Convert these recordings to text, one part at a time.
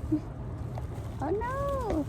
Oh no!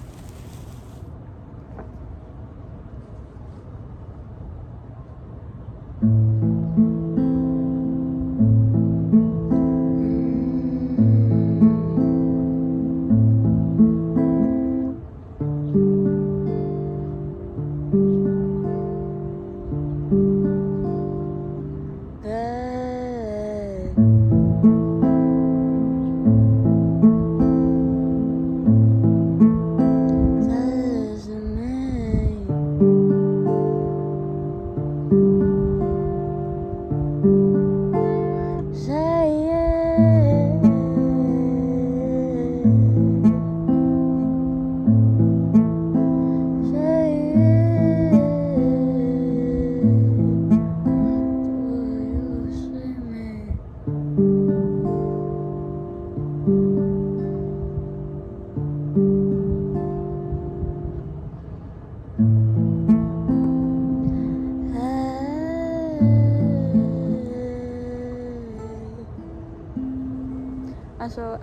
So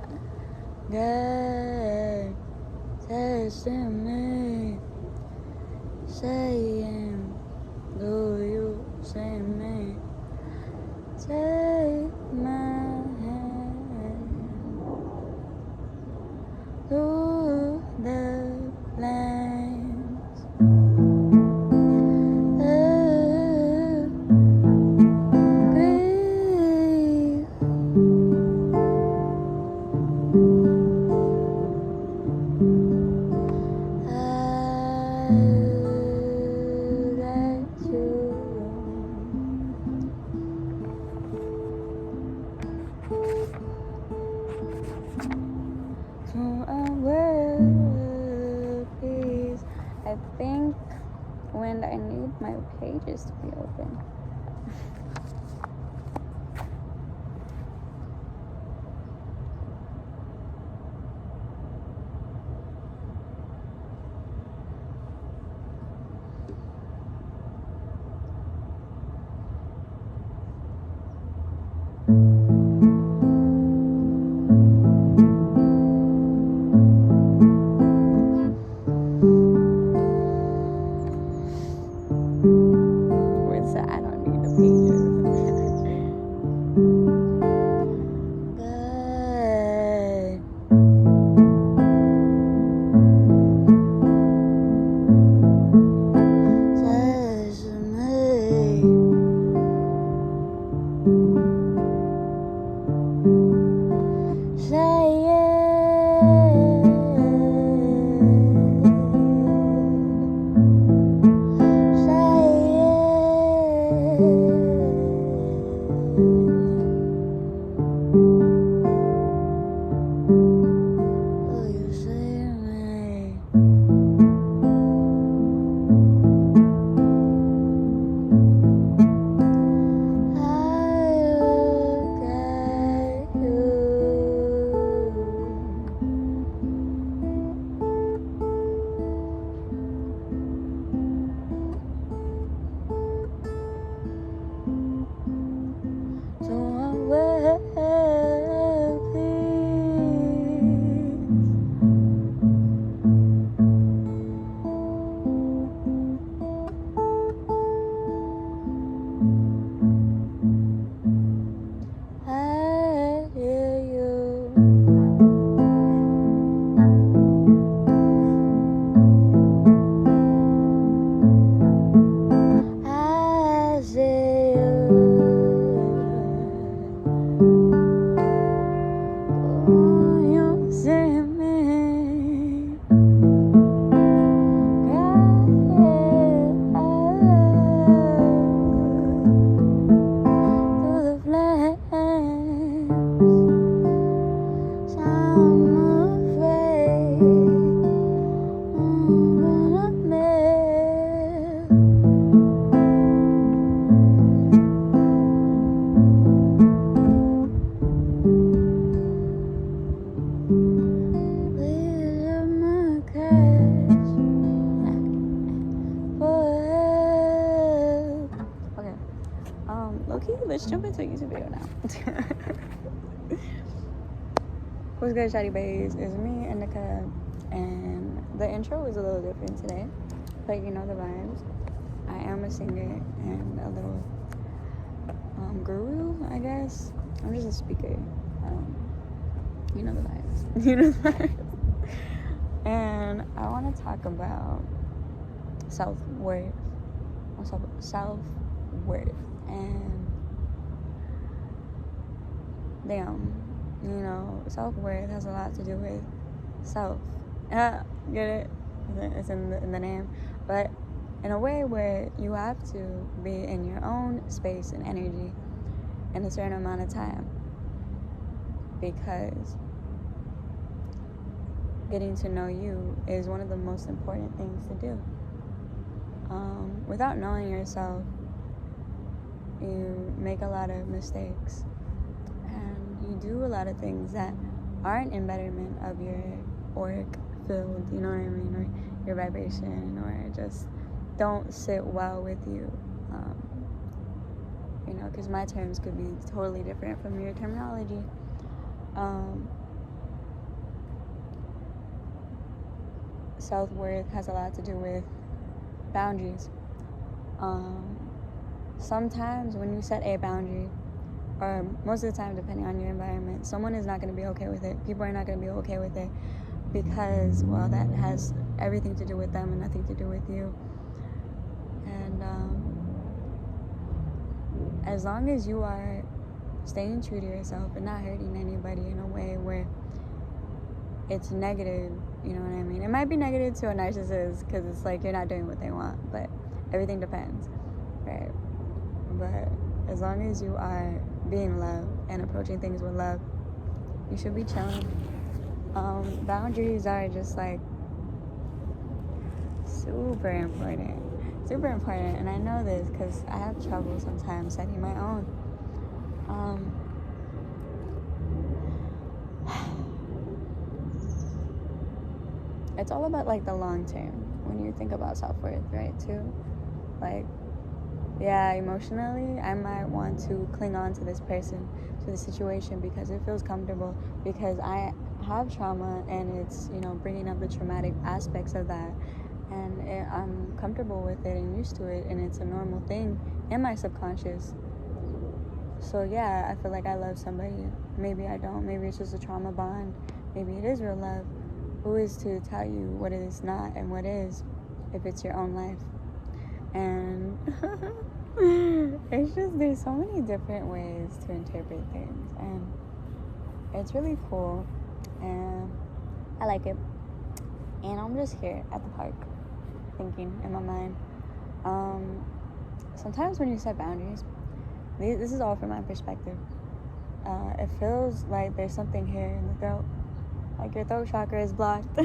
God testing me, saying, do you see me? Take my hand through the flames. Breathe. I think when I need my pages to be open. I don't need the pages. Let's jump into a YouTube video now. What's good, Shady Bays? It's me, Indica, and the intro is a little different today, but you know the vibes. I am a singer and a little guru, I guess. I'm just a speaker. You know the vibes. You know the vibes. And I want to talk about self-worth. Self-worth. And damn. You know, self-worth has a lot to do with self. Get it? It's in the name. But in a way where you have to be in your own space and energy in a certain amount of time. Because getting to know you is one of the most important things to do. Without knowing yourself, you make a lot of mistakes. You do a lot of things that aren't in betterment of your auric field, you know what I mean, or your vibration, or just don't sit well with you, you know, because my terms could be totally different from your terminology. Self-worth has a lot to do with boundaries. Sometimes when you set a boundary, or most of the time, depending on your environment, someone is not going to be okay with it. People are not going to be okay with it because, well, that has everything to do with them and nothing to do with you. And as long as you are staying true to yourself and not hurting anybody in a way where it's negative, you know what I mean? It might be negative to a narcissist because it's like you're not doing what they want, but everything depends, right? But as long as you are being love and approaching things with love, you should be chilling. Boundaries are just like super important, and I know this because I have trouble sometimes setting my own. It's all about like the long term when you think about self-worth, right? Too, like, yeah, emotionally, I might want to cling on to this person, to the situation, because it feels comfortable, because I have trauma, and it's, you know, bringing up the traumatic aspects of that, and I'm comfortable with it and used to it, and it's a normal thing in my subconscious. So yeah, I feel like I love somebody. Maybe I don't. Maybe it's just a trauma bond. Maybe it is real love. Who is to tell you what is not and what is, if it's your own life? And it's just, there's so many different ways to interpret things, and it's really cool, and I like it. And I'm just here at the park thinking in my mind. Sometimes when you set boundaries, this is all from my perspective, it feels like there's something here in the throat, like your throat chakra is blocked.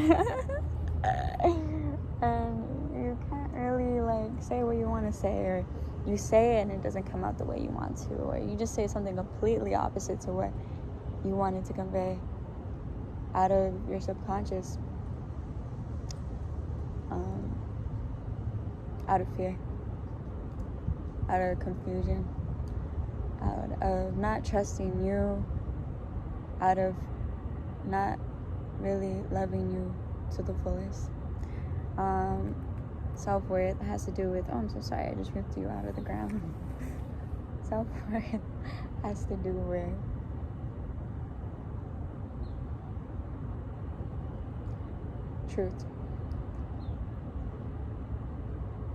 And you can't really like say what you want to say, or you say it and it doesn't come out the way you want to, or you just say something completely opposite to what you wanted to convey out of your subconscious, out of fear, out of confusion, out of not trusting you, out of not really loving you to the fullest. Self-worth has to do with, oh, I'm so sorry, I just ripped you out of the ground. Self-worth has to do with truth,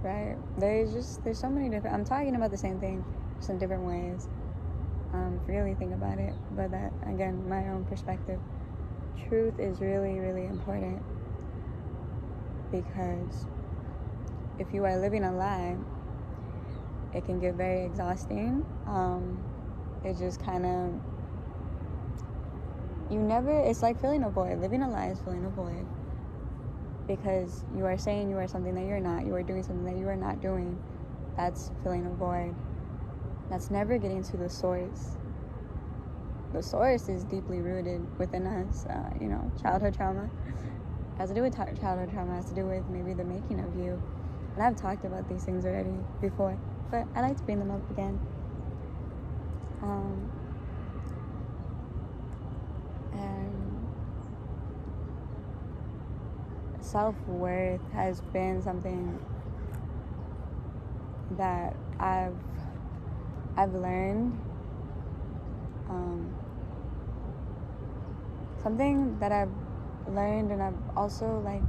right? There's so many different, I'm talking about the same thing just in different ways, if you really think about it, but that, again, my own perspective. Truth is really, really important, because if you are living a lie, it can get very exhausting. It just kind of, it's like filling a void. Living a lie is filling a void, because you are saying you are something that you're not, you are doing something that you are not doing. That's filling a void. That's never getting to the source. The source is deeply rooted within us. You know, childhood trauma has to do with childhood trauma, has to do with maybe the making of you. And I've talked about these things already before, but I like to bring them up again. And self-worth has been something that I've learned, something that I've learned and I've also like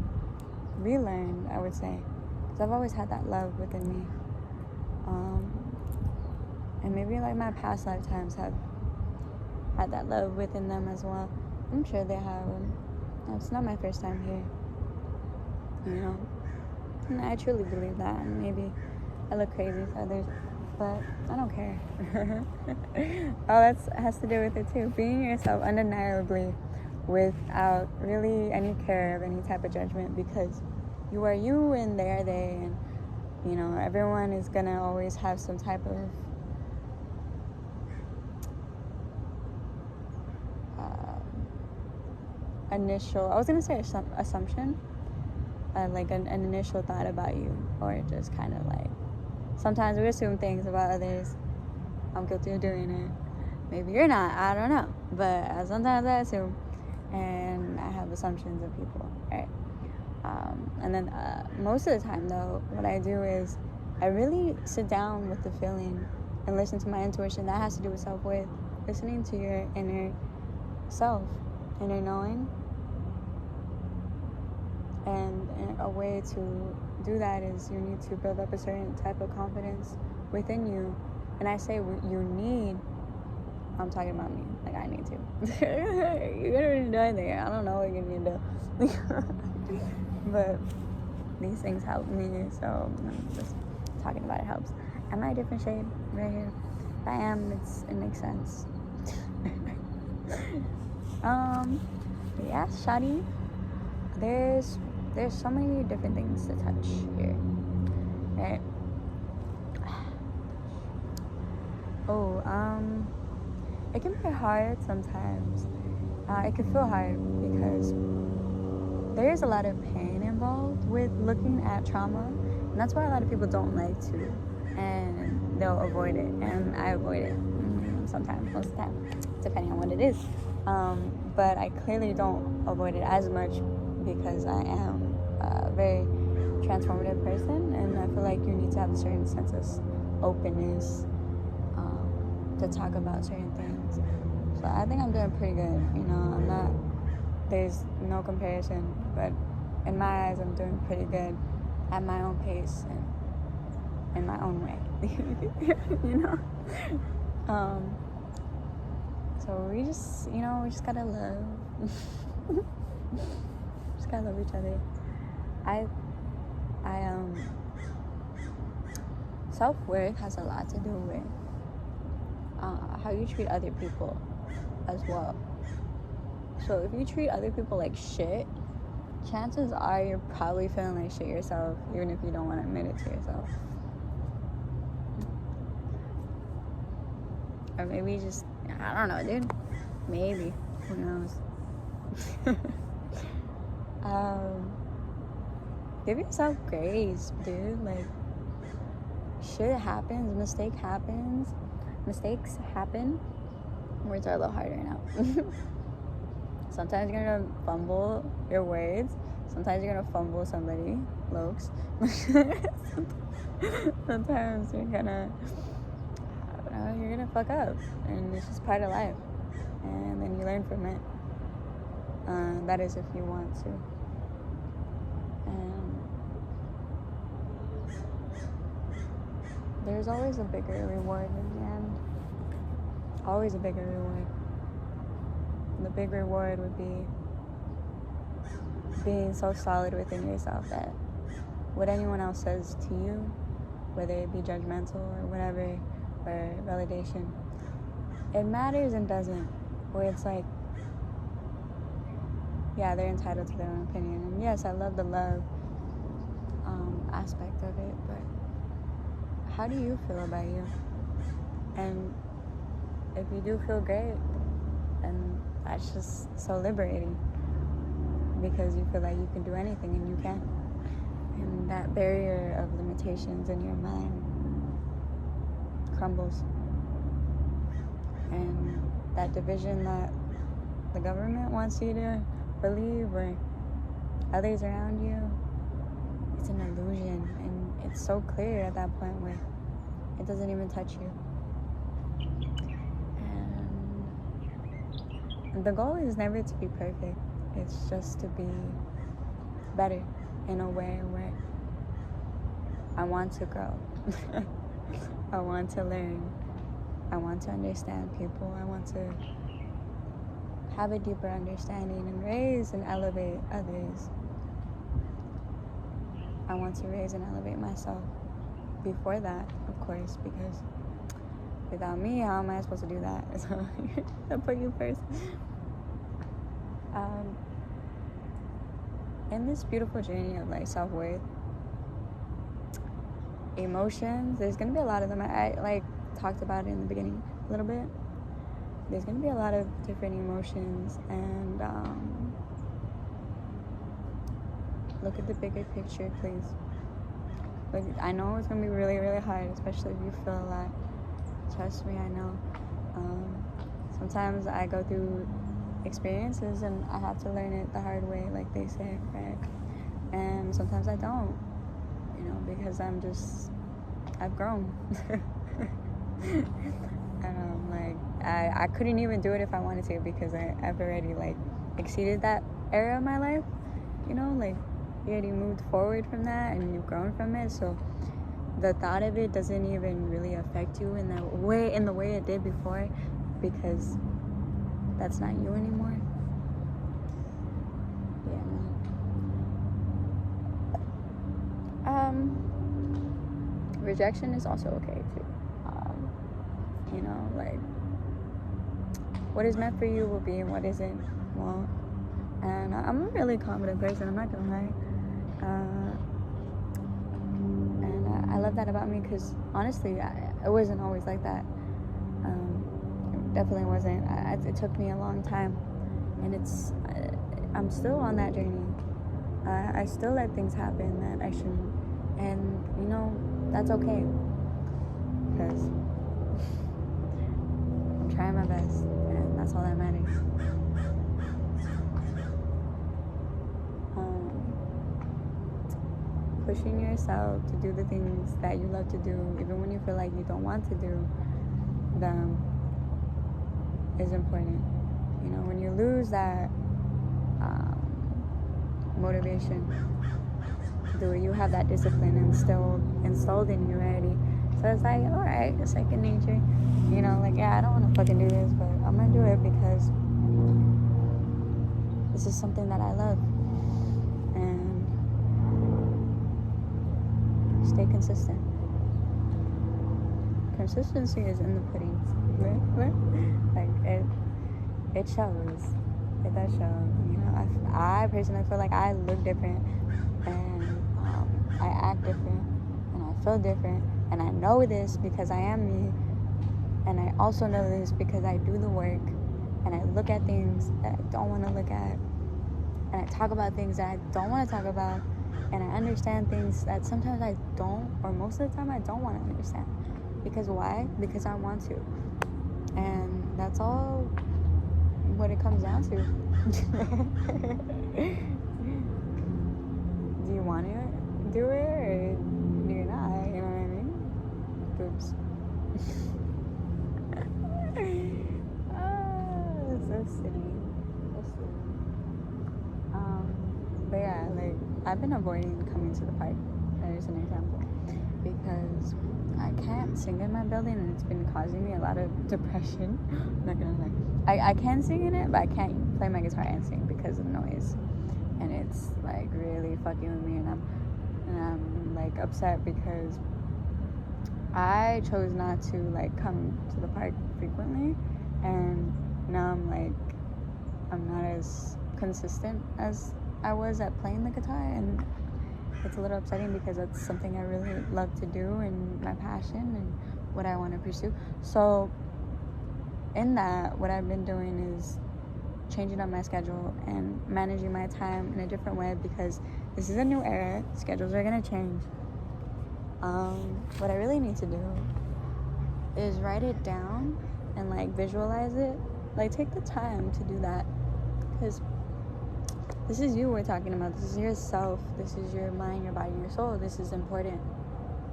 relearned, I would say, because I've always had that love within me, and maybe like my past lifetimes have had that love within them as well. I'm sure they have. It's not my first time here, you know, and I truly believe that. And maybe I look crazy to others, but I don't care. All that has to do with it too. Being yourself undeniably, without really any care of any type of judgment, because you are you and they are they, and you know, everyone is gonna always have some type of initial, I was gonna say assumption, like an initial thought about you, or just kind of like, sometimes we assume things about others. I'm guilty of doing it. Maybe you're not, I don't know, but sometimes I assume, and I have assumptions of people, right? And then most of the time though, what I do is I really sit down with the feeling and listen to my intuition. That has to do with self-worth, listening to your inner self, inner knowing. And a way to do that is you need to build up a certain type of confidence within you. And I say you need, I'm talking about me, like I need to. You're gonna do anything. I don't know what you need to do. But these things help me, so just talking about it helps. Am I a different shade right here? If I am, it makes sense. Yeah, shawty. There's so many different things to touch here, right? Oh, it can be hard sometimes. It can feel hard because there is a lot of pain involved with looking at trauma, and that's why a lot of people don't like to, and they'll avoid it, and I avoid it sometimes, most of the time, depending on what it is. But I clearly don't avoid it as much because I am a very transformative person, and I feel like you need to have a certain sense of openness to talk about certain things. So I think I'm doing pretty good. You know, I'm not, there's no comparison, but in my eyes, I'm doing pretty good at my own pace and in my own way. You know? So we just gotta love. Just gotta love each other. Self-worth has a lot to do with how you treat other people as well. So if you treat other people like shit, chances are you're probably feeling like shit yourself, even if you don't want to admit it to yourself. Or maybe just, I don't know, dude. Maybe. Who knows? Give yourself grace, dude. Like, shit happens. Mistakes happen. Words are a little harder now. Sometimes you're gonna fumble your words. Sometimes you're gonna fumble somebody, Lokes. Sometimes you're gonna fuck up, and it's just part of life. And then you learn from it. That is if you want to. And there's always a bigger reward in the end. Always a bigger reward. And the big reward would be being so solid within yourself that what anyone else says to you, whether it be judgmental or whatever, or validation, it matters and doesn't. Where it's like, yeah, they're entitled to their own opinion. And yes, I love the love aspect of it, but how do you feel about you? And if you do feel great, then that's just so liberating, because you feel like you can do anything, and you can. And that barrier of limitations in your mind crumbles. And that division that the government wants you to believe, or others around you, it's an illusion, and it's so clear at that point where it doesn't even touch you. And the goal is never to be perfect. It's just to be better in a way where I want to grow. I want to learn. I want to understand people. I want to have a deeper understanding and raise and elevate others. I want to raise and elevate myself before that, of course, because without me, how am I supposed to do that? So I put you first. In this beautiful journey of like self-worth, emotions, there's gonna be a lot of them. I like talked about it in the beginning a little bit. There's gonna be a lot of different emotions, and look at the bigger picture, please. Look, I know it's gonna be really, really hard, especially if you feel a lot. Trust me, I know. Sometimes I go through experiences and I have to learn it the hard way, like they say, right? And sometimes I don't, because I've grown. And like I couldn't even do it if I wanted to, because I've already like exceeded that era of my life, like you already moved forward from that and you've grown from it, so the thought of it doesn't even really affect you in the way it did before, because that's not you anymore. Rejection is also okay too. Like what is meant for you will be, and what isn't won't. And I'm a really confident person, I'm not gonna lie. And I love that about me, because honestly, it wasn't always like that. It definitely wasn't. It took me a long time, and I'm still on that journey. I still let things happen that I shouldn't, and that's okay, because I'm trying my best, and that's all that matters. Pushing yourself to do the things that you love to do, even when you feel like you don't want to do them, is important. When you lose that motivation to do it, you have that discipline installed in you already. So it's like, all right, it's second nature. Like, yeah, I don't want to fucking do this, but I'm gonna do it because this is something that I love. And stay consistent. Consistency is in the pudding. Like it shows. It does show. I personally feel like I look different, and I act different, and I feel different, and I know this because I am me, and I also know this because I do the work, and I look at things that I don't want to look at, and I talk about things that I don't want to talk about, and I understand things that sometimes I don't, or most of the time I don't want to understand. Because why? Because I want to. And that's all what it comes down to. Do you want to do it, or do you not? You know what I mean? Oops. It's so silly. But yeah, like, I've been avoiding coming to the park, as an example, because I can't sing in my building, and it's been causing me a lot of depression. I'm not gonna lie. I can sing in it, but I can't play my guitar and sing because of noise, and it's like really fucking with me, and I'm like upset because I chose not to like come to the park frequently, and now I'm not as consistent as I was at playing the guitar, and it's a little upsetting because that's something I really love to do, and my passion and what I want to pursue. So in that, what I've been doing is changing up my schedule and managing my time in a different way, because this is a new era. Schedules are going to change. What I really need to do is write it down and like visualize it. Like, take the time to do that, because This is you we're talking about. This is yourself. This is your mind, your body, your soul. This is important.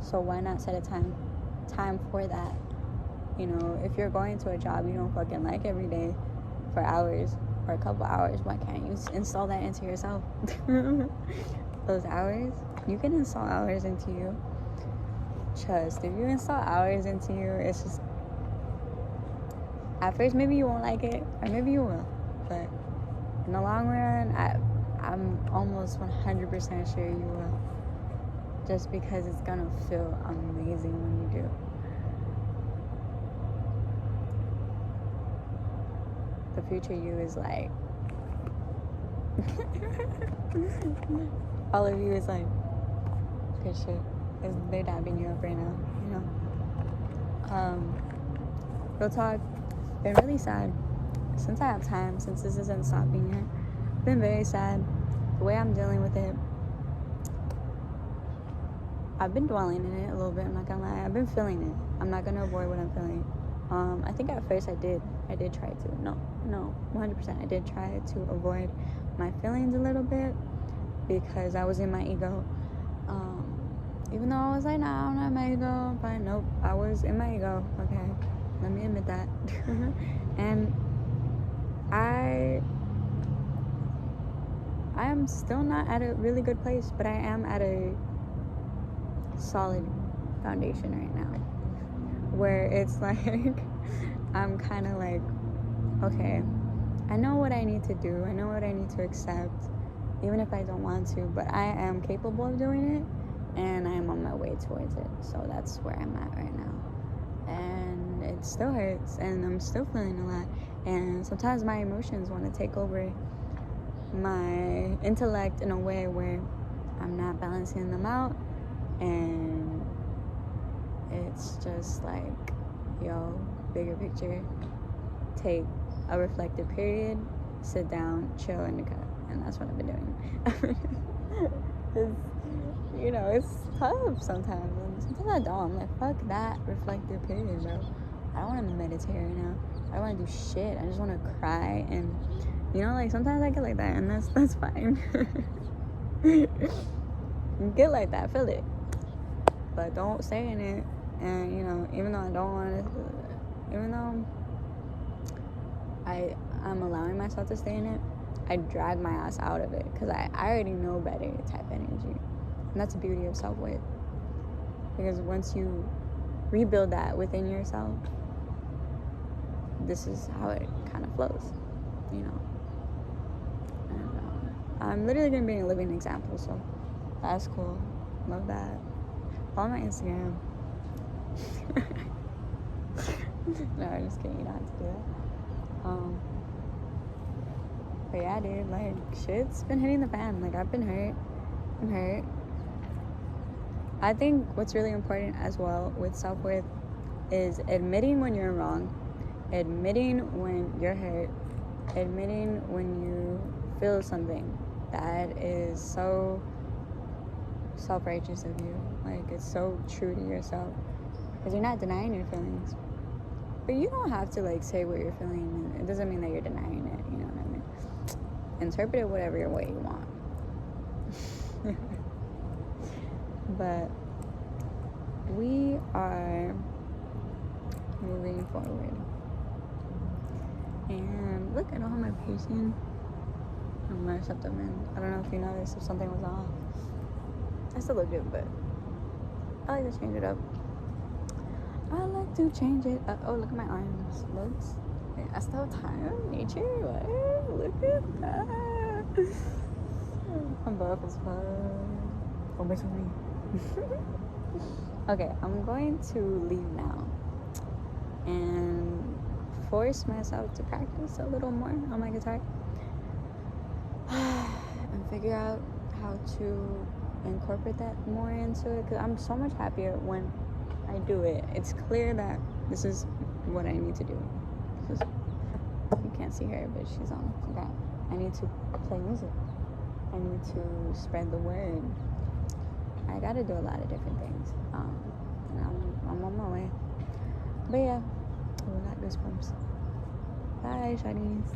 So why not set a time for that? You know, if you're going to a job you don't fucking like every day for hours or a couple hours, why can't you install that into yourself? Those hours, you can install hours into you. Trust, if you install hours into you, it's just, at first maybe you won't like it, or maybe you will, but in the long run, I'm almost 100% sure you will, just because it's gonna feel amazing when you do. The future you is like, all of you is like, good shit. They're dabbing you up right now, you know. Real talk, been really sad. Since I have time, since this isn't stopping yet, been very sad. The way I'm dealing with it, I've been dwelling in it a little bit, I'm not gonna lie. I've been feeling it. I'm not gonna avoid what I'm feeling. I think at first I did try to, no, 100%, I did try to avoid my feelings a little bit because I was in my ego. Even though I was like, nah, I'm not in my ego, but nope, I was in my ego, okay? Let me admit that. And I am still not at a really good place, but I am at a solid foundation right now, where it's like, I'm kind of like, okay, I know what I need to do, I know what I need to accept, even if I don't want to, but I am capable of doing it, and I am on my way towards it. So that's where I'm at right now, and it still hurts, and I'm still feeling a lot, and sometimes my emotions want to take over my intellect in a way where I'm not balancing them out, and it's just like, yo, bigger picture, take a reflective period, sit down, chill, in the cut. And that's what I've been doing. You know, it's tough sometimes, and sometimes I don't. I'm like, fuck that reflective period, bro. I don't want to meditate right now. I don't want to do shit. I just want to cry, and you know, like, sometimes I get like that, and that's fine. Get like that, feel it, but don't stay in it. And you know, even though I don't want to, even though I'm allowing myself to stay in it, I drag my ass out of it because I already know better type energy. And that's the beauty of self-worth, because once you rebuild that within yourself, this is how it kind of flows, you know. And I'm literally gonna be a living example, so that's cool. Love that. Follow my Instagram. No, I'm just kidding. You don't have to do that. But yeah, dude, like, shit's been hitting the fan. Like, I've been hurt. I'm hurt. I think what's really important as well with self-worth is admitting when you're wrong, admitting when you're hurt, admitting when you feel something that is so self-righteous of you. Like, it's so true to yourself, because you're not denying your feelings. But you don't have to, like, say what you're feeling. It doesn't mean that you're denying it, you know what I mean? Interpret it whatever way you want. But we are moving forward. And look, I don't have my piercing. I'm gonna set them in. I don't know if you noticed if something was off. I still look good, but I like to change it up. I like to change it up. Oh, look at my arms. Looks. I still have time. Nature. What? Look at that. I'm buff as fuck. Oh, my me. Okay, I'm going to leave now and force myself to practice a little more on my guitar and figure out how to incorporate that more into it, because I'm so much happier when I do it. It's clear that this is what I need to do. You can't see her, but she's on. Okay, I need to play music. I need to spread the word. I gotta do a lot of different things. And I'm on my way. But yeah, I got goosebumps. Bye, shawties.